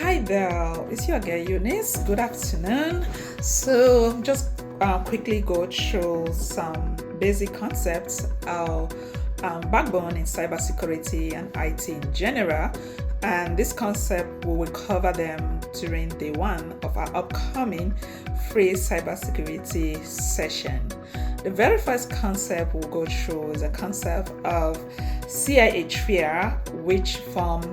Hi there, it's your girl Eunice. Good afternoon. So, just quickly go through some basic concepts of backbone in cybersecurity and IT in general. And this concept, we will cover them during day one of our upcoming free cybersecurity session. The very first concept we'll go through is a concept of CIA Triad, which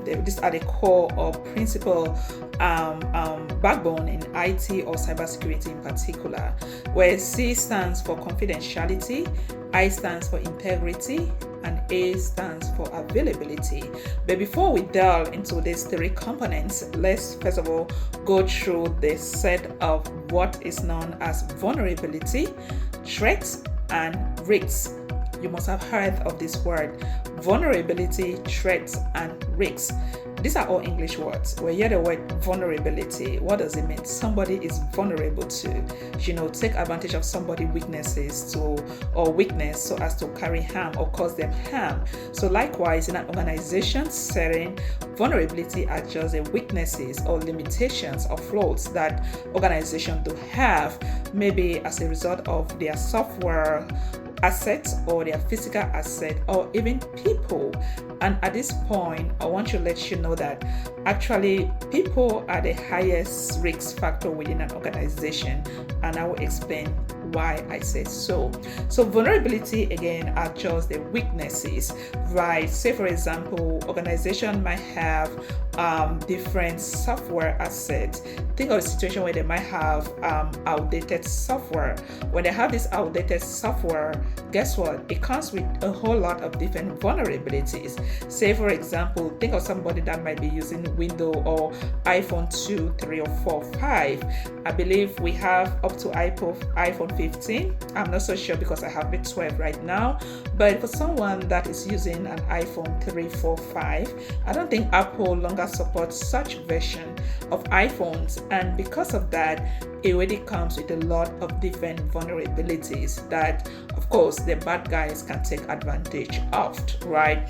these are the core or principal backbone in IT or cybersecurity in particular, where C stands for confidentiality, I stands for integrity, and A stands for availability. But before we delve into these three components, let's first of all go through the set of what is known as vulnerability, threats, and risks. You must have heard of this word: vulnerability, threats, and risks. These are all English words. We hear the word vulnerability. What does it mean? Somebody is vulnerable to, take advantage of somebody's weaknesses or weakness so as to carry harm or cause them harm. So likewise, in an organization setting, vulnerability are just the weaknesses or limitations or flaws that organizations do have, maybe as a result of their software assets or their physical asset or even people. And at this point, I want to let you know that actually people are the highest risk factor within an organization, and I will explain why I say so. So vulnerability again are just the weaknesses, right? Say for example, organization might have different software assets. Think of a situation where they might have outdated software. When they have this outdated software, guess what? It comes with a whole lot of different vulnerabilities. Say for example, think of somebody that might be using Windows or iPhone 2, 3, or 4, 5. I believe we have up to iPhone 15. I'm not so sure because I have the 12 right now. But for someone that is using an iPhone 3, 4, 5, I don't think Apple longer supports such version of iPhones. And because of that, it already comes with a lot of different vulnerabilities that, of course, the bad guys can take advantage of, right?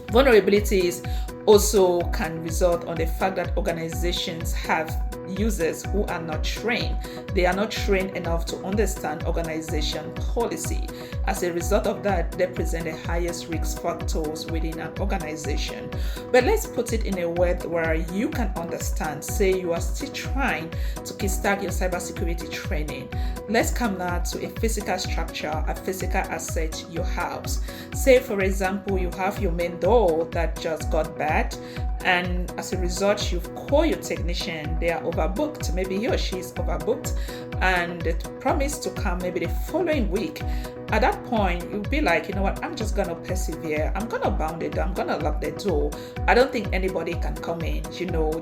Vulnerabilities also can result on the fact that organizations have users who are not trained. They are not trained enough to understand organization policy. As a result of that, they present the highest risk factors within an organization. But let's put it in a way where you can understand. Say you are still trying to kickstart your cybersecurity training. Let's come now to a physical structure, a physical asset, your house. Say for example, you have your main door that just got bad, and as a result, you've called your technician. They are overbooked. Maybe he or she is overbooked, and they promise to come maybe the following week. At that point, you'll be like, you know what, I'm just gonna persevere. I'm gonna bound it down. I'm gonna lock the door. I don't think anybody can come in,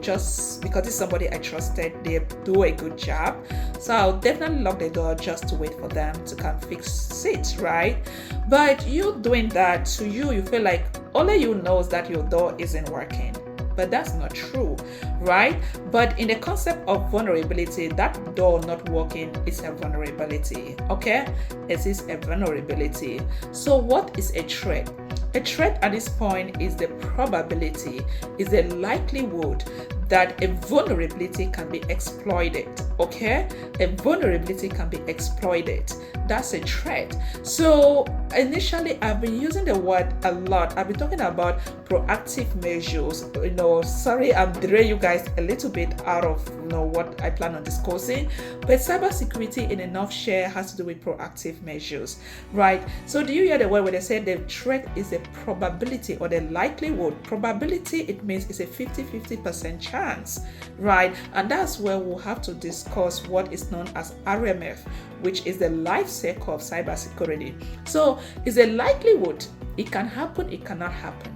just because it's somebody I trusted. They do a good job. So I'll definitely lock the door just to wait for them to come fix it, right? But you doing that, to you feel like only you knows that your door isn't working. But that's not true, right? But in the concept of vulnerability, that door not working is a vulnerability, okay? It is a vulnerability. So what is a threat? A threat at this point is the probability, is the likelihood that a vulnerability can be exploited, okay? A vulnerability can be exploited. That's a threat. So initially, I've been using the word a lot. I've been talking about proactive measures. Sorry, I'm derailing you guys a little bit out of what I plan on discussing. But cybersecurity in a nutshell has to do with proactive measures, right? So do you hear the word where they say the threat is a probability or the likelihood? Probability, it means it's a 50-50% chance, right? And that's where we'll have to discuss what is known as RMF, which is the life cycle of cybersecurity. So it's a likelihood. It can happen, it cannot happen.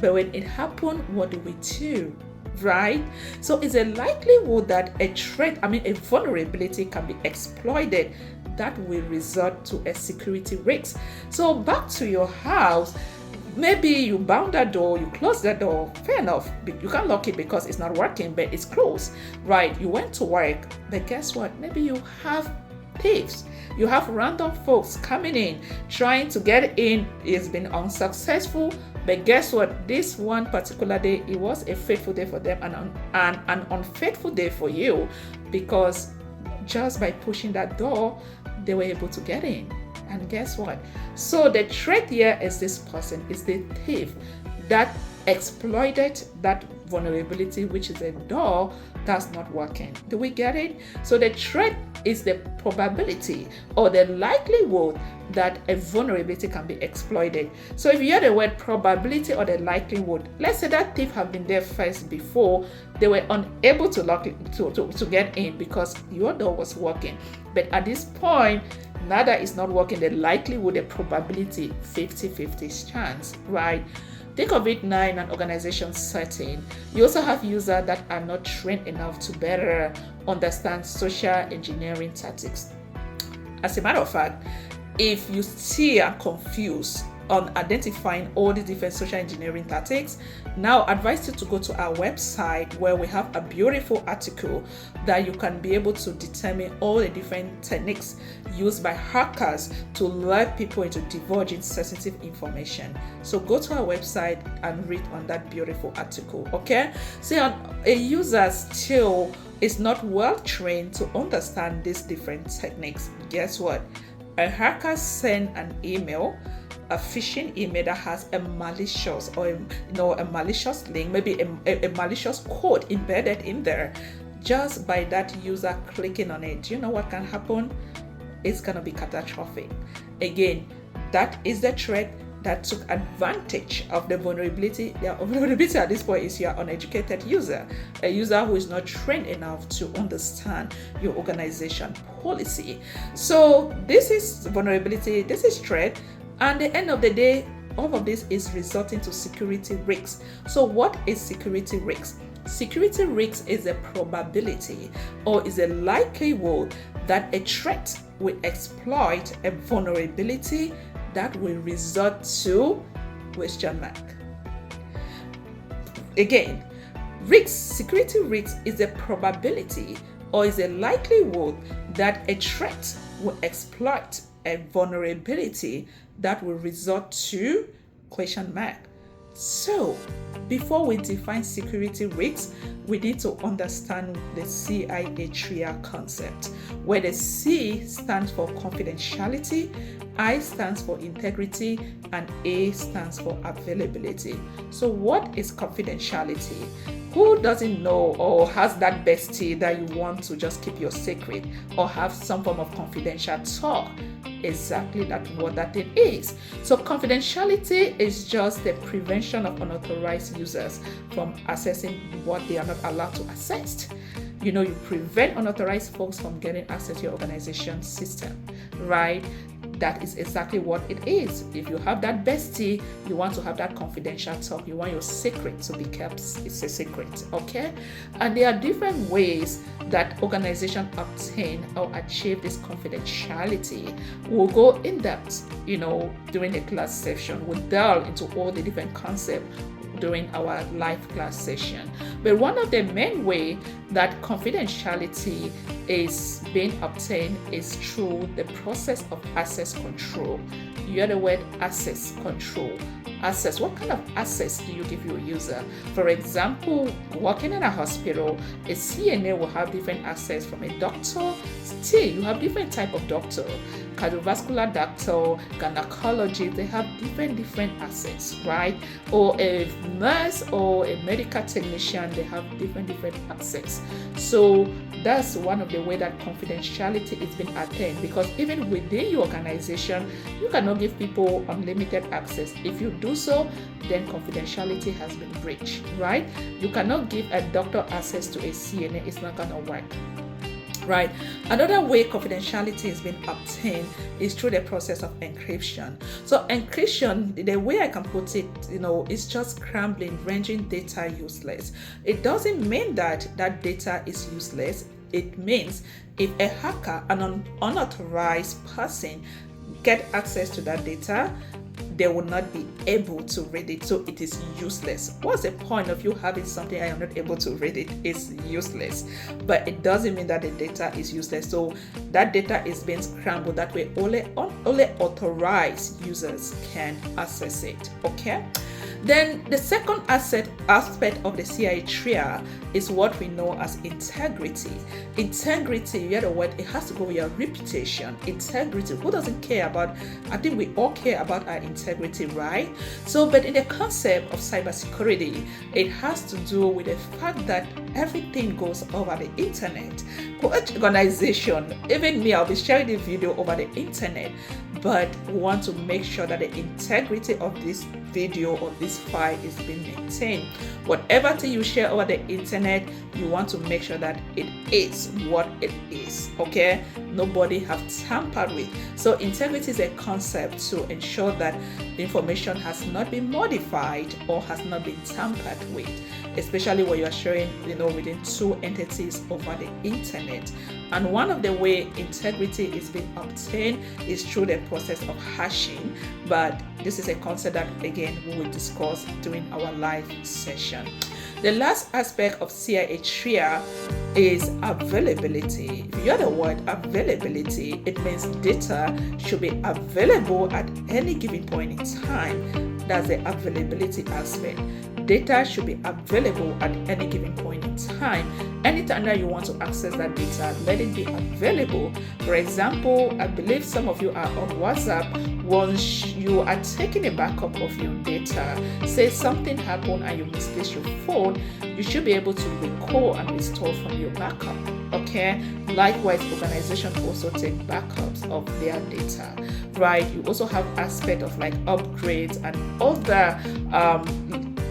But when it happens, what do we do? Right? So it's a likelihood that a vulnerability can be exploited that will result to a security risk. So back to your house, maybe you bound that door, you closed that door, fair enough. You can't lock it because it's not working, but it's closed, right? You went to work, but guess what? Maybe you have thieves. You have random folks coming in, trying to get in. It's been unsuccessful. But guess what? This one particular day, it was a faithful day for them and an unfaithful day for you, because just by pushing that door, they were able to get in. And guess what? So the threat here is this person, is the thief that exploited that vulnerability, which is a door that's not working. Do we get it? So the threat is the probability or the likelihood that a vulnerability can be exploited. So if you hear the word probability or the likelihood, let's say that thief have been there first before, they were unable to get in because your door was working. But at this point, now that it's not working, the likelihood, the probability, 50-50 chance, right? Think of it now in an organization setting. You also have users that are not trained enough to better understand social engineering tactics. As a matter of fact, if you still are confused on identifying all the different social engineering tactics, now I advise you to go to our website where we have a beautiful article that you can be able to determine all the different techniques used by hackers to lure people into divulging sensitive information. So go to our website and read on that beautiful article, okay? So a user still is not well trained to understand these different techniques. Guess what? A hacker send an email, a phishing email that has a malicious or a malicious link, maybe a malicious code embedded in there. Just by that user clicking on it, do you know what can happen? It's going to be catastrophic. Again, that is the threat that took advantage of the vulnerability. The vulnerability at this point is your uneducated user, a user who is not trained enough to understand your organization policy. So this is vulnerability, this is threat, and at the end of the day, all of this is resulting to security risks. So what is security risks? Security risk is a probability or is a likelihood that a threat will exploit a vulnerability that will result to question mark. Again, security risk is a probability or is a likelihood that a threat will exploit a vulnerability that will result to question mark. So, before we define security risks, we need to understand the CIA Triad concept, where the C stands for confidentiality, I stands for integrity, and A stands for availability. So what is confidentiality? Who doesn't know or has that bestie that you want to just keep your secret or have some form of confidential talk? Exactly what that thing is. So confidentiality is just the prevention of unauthorized users from accessing what they are not allowed to access. You prevent unauthorized folks from getting access to your organization system, right? That is exactly what it is. If you have that bestie, you want to have that confidential talk. You want your secret to be kept. It's a secret, okay? And there are different ways that organizations obtain or achieve this confidentiality. We'll go in depth, during the class session. We'll delve into all the different concepts during our live class session. But one of the main ways that confidentiality is being obtained is through the process of access control. You hear the word access control. Access, what kind of access do you give your user? For example, working in a hospital, a CNA will have different access from a doctor. Still, you have different type of doctor. Cardiovascular doctor, gynecology, they have different access, right? Or a nurse or a medical technician, they have different access. So that's one of the ways that confidentiality is being attained, because even within your organization, you cannot give people unlimited access. If you do so, then confidentiality has been breached, right? You cannot give a doctor access to a CNA, it's not gonna work. Right. Another way confidentiality is being obtained is through the process of encryption. So encryption, the way I can put it, is just scrambling, rendering data useless. It doesn't mean that data is useless. It means if a hacker, an unauthorized person, get access to that data, they will not be able to read it, so it is useless. What's the point of you having something I am not able to read it? It's useless. But it doesn't mean that the data is useless. So that data is being scrambled. That way only authorized users can access it. Okay. Then the second aspect of the CIA Triad is what we know as integrity. Integrity, you hear the word, it has to go with your reputation. Integrity, who doesn't care about, I think we all care about our integrity, right? So, but in the concept of cybersecurity, it has to do with the fact that everything goes over the internet. Each organization, even me, I'll be sharing this video over the internet, but we want to make sure that the integrity of this video or this file is being maintained. Whatever thing you share over the internet, you want to make sure that it is what it is, okay? Nobody have tampered with. So integrity is a concept to ensure that the information has not been modified or has not been tampered with, especially when you are sharing, within two entities over the internet. And one of the way integrity is being obtained is through the process of hashing. But this is a concept that, again, we will discuss during our live session. The last aspect of CIA Triad is availability. If you hear the word availability, it means data should be available at any given point in time. That's the availability aspect. Data should be available at any given point in time. Anytime that you want to access that data, let it be available. For example, I believe some of you are on WhatsApp. Once you are taking a backup of your data, say something happened and you misplaced your phone, you should be able to recall and restore from your backup. Okay. Likewise, organizations also take backups of their data, right? You also have aspect of like upgrades and other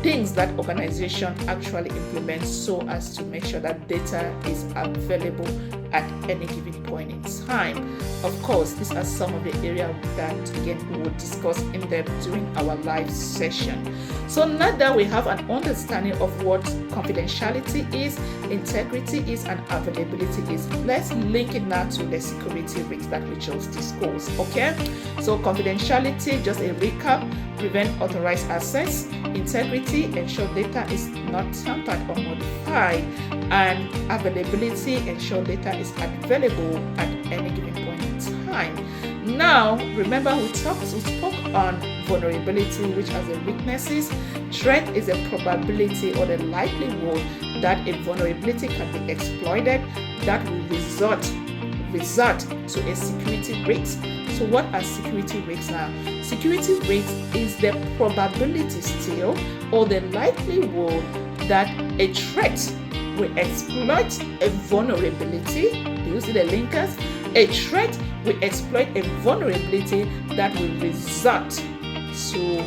things that organization actually implement so as to make sure that data is available at any given point in time. Of course, these are some of the areas that, again, we will discuss in depth during our live session. So now that we have an understanding of what confidentiality is, integrity is, and availability is, let's link it now to the security risks that we just discussed, okay? So confidentiality, just a recap, prevent unauthorized access. Integrity, ensure data is not tampered or modified. And availability, ensure data is available at any given point in time. Now, remember we spoke on vulnerability, which are the weaknesses. Threat is a probability or the likelihood that a vulnerability can be exploited that will result to a security risk. So what are security risks now? Security risk is the probability still or the likelihood that a threat will exploit a vulnerability. Do you see the linkers? A threat will exploit a vulnerability that will result to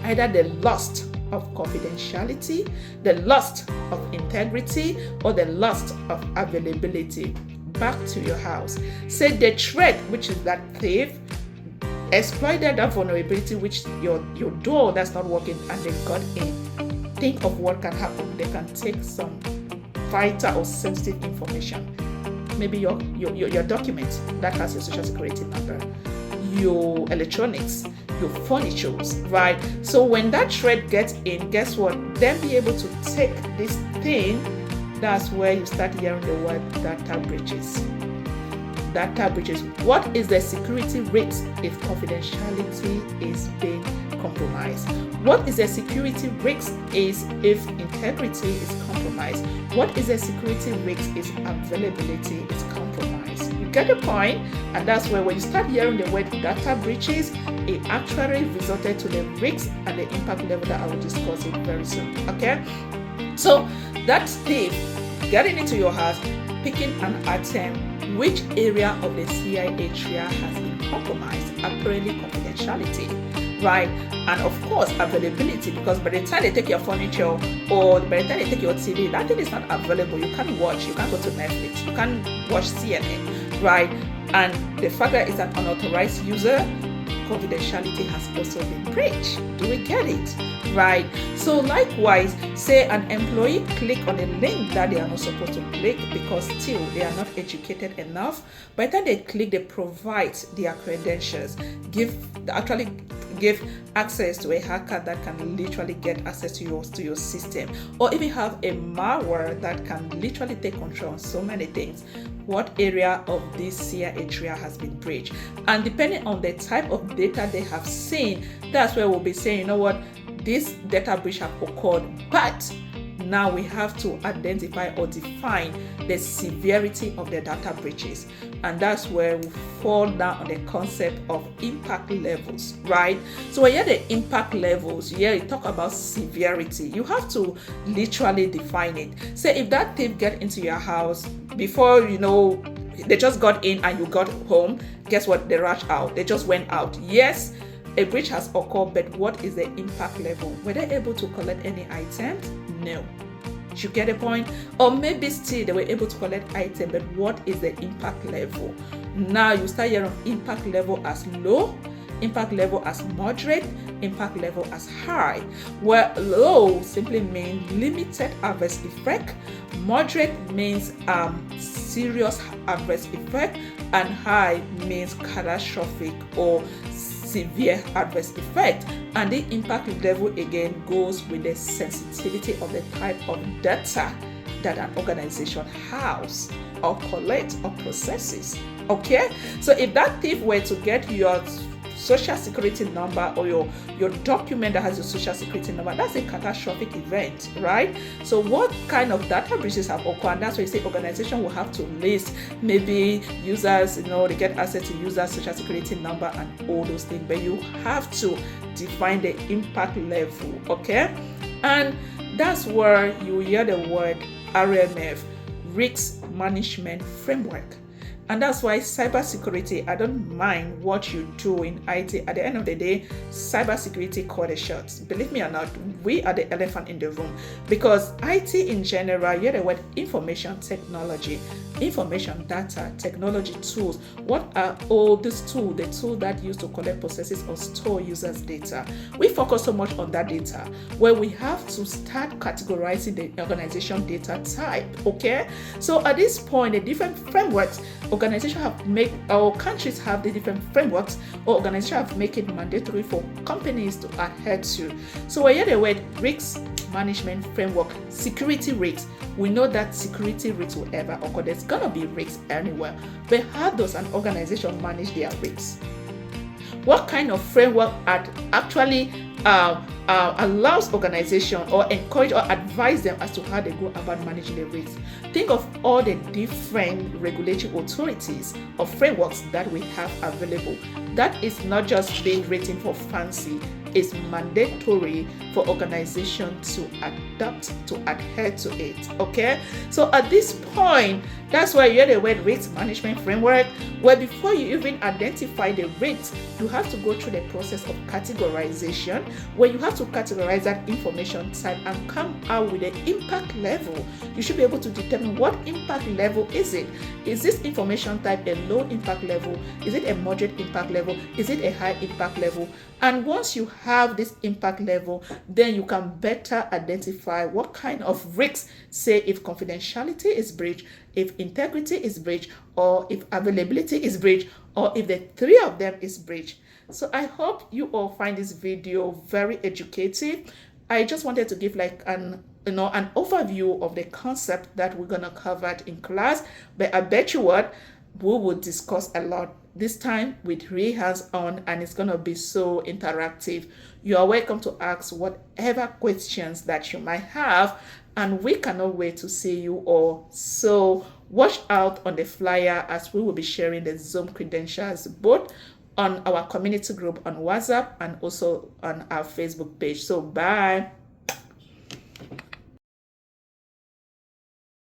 either the loss of confidentiality, the loss of integrity, or the loss of availability. Back to your house. Say the threat, which is that thief, exploited that vulnerability, which your door that's not working and they got in. Think of what can happen. They can take some vital or sensitive information. Maybe your documents that has your social security number, your electronics, your furniture, right? So when that threat gets in, guess what? Then be able to take this thing. That's where you start hearing the word data breaches. Data breaches. What is the security risk if confidentiality is being compromised? What is the security risk is if integrity is compromised? What is the security risk if availability is compromised? You get the point? And that's where when you start hearing the word data breaches, it actually resulted to the risks and the impact level that I will discuss it very soon. Okay? So that's thief getting into your house, picking an item, which area of the CIA Triad has been compromised, apparently confidentiality, right? And of course availability, because by the time they take your furniture or by the time they take your TV, that thing is not available. You can't watch, you can't go to Netflix, you can't watch CNN, right? And the fact that it's an unauthorized user, confidentiality has also been breached. Do we get it? Right? So likewise, say an employee click on a link that they are not supposed to click because still they are not educated enough. By the time they click, they provide their credentials, actually give access to a hacker that can literally get access to your system, or even have a malware that can literally take control on so many things. What area of this CIA Triad has been breached? And depending on the type of data they have seen, that's where we'll be saying, you know what, this data breach have occurred, but now we have to identify or define the severity of the data breaches. And that's where we fall down on the concept of impact levels, right? So when you hear the impact levels, you talk about severity. You have to literally define it. Say if that thief get into your house before they just got in and you got home, guess what? They rushed out. They just went out. Yes, a breach has occurred, but what is the impact level? Were they able to collect any items? No. You get a point? Or maybe still they were able to collect items, but what is the impact level? Now you start hearing impact level as low, impact level as moderate, impact level as high. Where low simply means limited adverse effect, moderate means serious adverse effect, and high means catastrophic or severe adverse effect. And the impact level again goes with the sensitivity of the type of data that an organization has or collects or processes. Okay, so if that thief were to get your social security number or your document that has your social security number, that's a catastrophic event, right? So what kind of data breaches have occurred? That's why you say organization will have to list maybe users, they get access to users' social security number and all those things, but you have to define the impact level, okay? And that's where you hear the word RMF, Risk Management Framework. And that's why cybersecurity, I don't mind what you do in IT. At the end of the day, cybersecurity call the shots. Believe me or not, we are the elephant in the room. Because IT in general, you hear the word information technology, information data, technology tools. What are all these tools? The tools that used to collect, processes, or store users' data. We focus so much on that data, where we have to start categorizing the organization data type, okay? So at this point, the different frameworks organizations have made, or countries have the different frameworks, or organizations have made it mandatory for companies to adhere to. So we hear the word risk management framework, security risks. We know that security risks will ever occur. There's gonna be risks anywhere. But how does an organization manage their risks? What kind of framework actually allows organization or encourage or advise them as to how they go about managing the risks? Think of all the different regulatory authorities or frameworks that we have available. That is not just being written for fancy. It's mandatory for organizations to adopt, to adhere to it. Okay, so at this point, that's why you hear the word risk management framework, where before you even identify the risks, you have to go through the process of categorization, where you have to categorize that information type and come out with the impact level. You should be able to determine what impact level is it. Is this information type a low impact level? Is it a moderate impact level? Is it a high impact level? And once you have this impact level, then you can better identify what kind of risks, say if confidentiality is breached, if integrity is breached, or if availability is breached, or if the three of them is breached. So I hope you all find this video very educative. I just wanted to give like an overview of the concept that we're gonna cover in class, but I bet you what, we will discuss a lot this time with real hands-on, and it's gonna be so interactive. You are welcome to ask whatever questions that you might have, and we cannot wait to see you all. So watch out on the flyer, as we will be sharing the Zoom credentials both on our community group on WhatsApp and also on our Facebook page. So bye.